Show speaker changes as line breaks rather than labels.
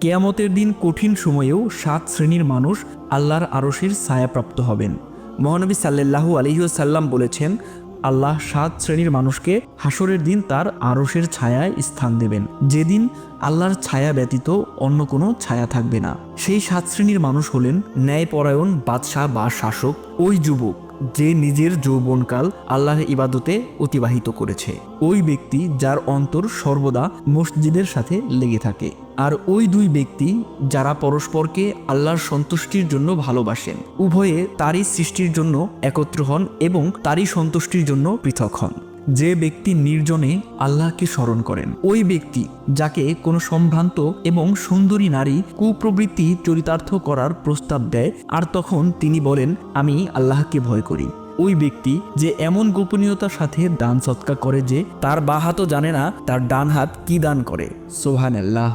কিয়ামতের দিন কঠিন সময়েও 7 শ্রেণীর মানুষ আল্লাহর আরশের ছায়াপ্রাপ্ত হবেন। মহানবী সাল্লাল্লাহু আলাইহি ওয়াসাল্লাম বলেছেন, আল্লাহ 7 শ্রেণীর মানুষকে হাসরের দিন তার আরশের ছায়ায় স্থান দেবেন, যেদিন আল্লাহর ছায়া ব্যতীত অন্য কোনো ছায়া থাকবে না। সেই 7 শ্রেণীর মানুষ হলেন ন্যায়পরায়ণ বাদশাহ বা শাসক, ওই যুবক যে নিজের যৌবনকাল আল্লাহর ইবাদতে অতিবাহিত করেছে, ওই ব্যক্তি যার অন্তর সর্বদা মসজিদের সাথে লেগে থাকে, আর ওই দুই ব্যক্তি যারা পরস্পরকে আল্লাহর সন্তুষ্টির জন্য ভালোবাসেন, উভয়ে তারই সৃষ্টির জন্য একত্র হন এবং তারই সন্তুষ্টির জন্য পৃথক হন। যে ব্যক্তি নির্জনে আল্লাহকে স্মরণ করেন, ওই ব্যক্তি যাকে কোনো সম্ভ্রান্ত এবং সুন্দরী নারী কুপ্রবৃত্তি চরিতার্থ করার প্রস্তাব দেয় আর তখন তিনি বলেন, আমি আল্লাহকে ভয় করি। ওই ব্যক্তি যে এমন গোপনীয়তার সাথে দান সৎকার করে যে তার বাঁ হাতও জানে না তার ডান হাত কি দান করে। সুবহানাল্লাহ।